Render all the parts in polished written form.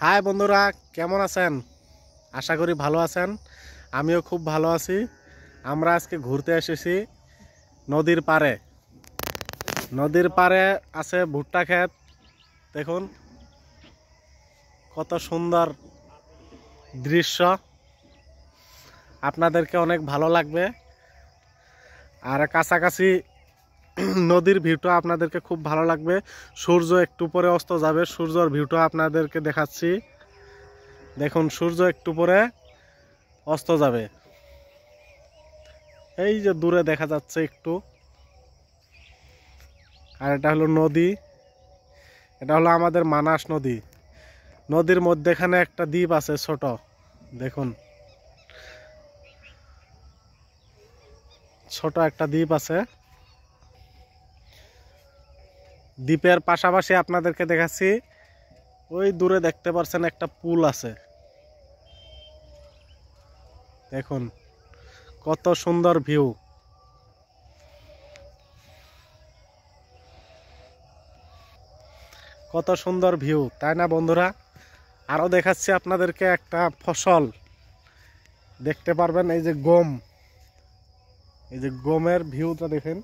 High বন্ধুরা, কেমন আছেন? আশা করি ভালো আছেন। আমিও খুব ভালো আছি। আমরা আজকে ঘুরতে এসেছি নদীর পাড়ে। নদীর পাড়ে আছে ভুট্টা ক্ষেত। দেখুন কত সুন্দর দৃশ্য, আপনাদেরকে অনেক ভালো লাগবে। আর কাছাকাছি নদীর ভিউটা আপনাদেরকে খুব ভালো লাগবে। সূর্য একটু পরে অস্ত যাবে, সূর্যের ভিউটা আপনাদেরকে দেখাচ্ছি। দেখুন সূর্য একটু পরে অস্ত যাবে। এই যে দূরে দেখা যাচ্ছে একটু। আর এটা হলো নদী, এটা হলো আমাদের মানাস নদী। নদীর মধ্যেখানে একটা দ্বীপ আছে ছোট, দেখুন ছোট একটা দ্বীপ আছে। দ্বীপের পাশাপাশি আপনাদেরকে দেখাচ্ছি, ওই দূরে দেখতে পাচ্ছেন একটা পুল আছে। দেখুন কত সুন্দর ভিউ। কত সুন্দর ভিউ, তাই না বন্ধুরা? আরও দেখাচ্ছি আপনাদেরকে একটা ফসল দেখতে পারবেন, এই যে গম। এই যে গমের ভিউটা দেখেন।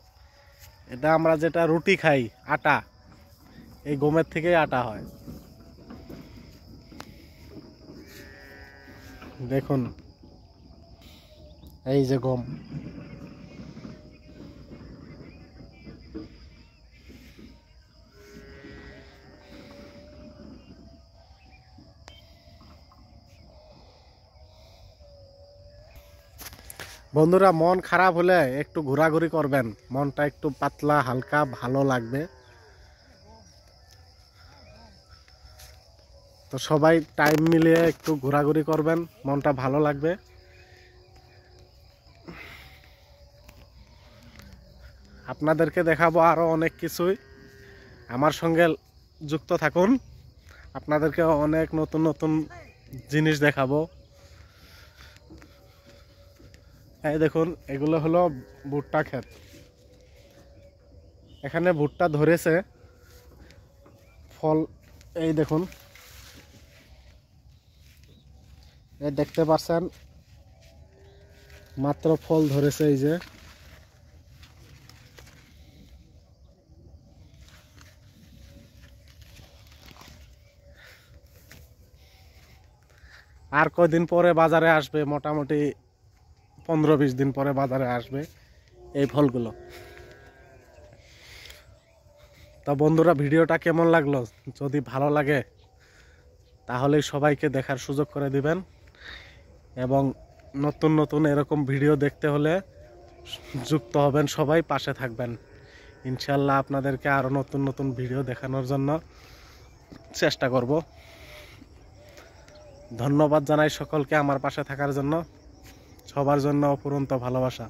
এটা আমরা যেটা রুটি খাই, আটা, এই গমের থেকেই আটা হয়। দেখুন এই যে গম। বন্ধুরা, মন খারাপ হলে একটু ঘোরাঘুরি করবেন, মনটা একটু পাতলা হালকা ভালো লাগবে। তো সবাই টাইম মিলিয়ে একটু ঘোরাঘুরি করবেন, মনটা ভালো লাগবে। আপনাদেরকে দেখাবো আরও অনেক কিছুই। আমার সঙ্গে যুক্ত থাকুন, আপনাদেরকে অনেক নতুন নতুন জিনিস দেখাবো। এই দেখুন এগুলো হলো ভুট্টা ক্ষেত। এখানে ভুট্টা ধরেছে ফল, এই দেখুন, এই দেখতে পাচ্ছেন মাত্র ফল ধরেছে। এই যে আর কয়দিন পরে বাজারে আসবে, মোটামুটি 15-20 দিন পরে বাজারে আসবে এই ফলগুলো। তা বন্ধুরা, ভিডিওটা কেমন লাগলো? যদি ভালো লাগে তাহলে সবাইকে দেখার সুযোগ করে দিবেন, এবং নতুন নতুন এরকম ভিডিও দেখতে হলে যুক্ত হবেন, সবাই পাশে থাকবেন। ইনশাল্লাহ আপনাদেরকে আরও নতুন নতুন ভিডিও দেখানোর জন্য চেষ্টা করব। ধন্যবাদ জানাই সকলকে আমার পাশে থাকার জন্য। সবার জন্য অফুরন্ত ভালোবাসা।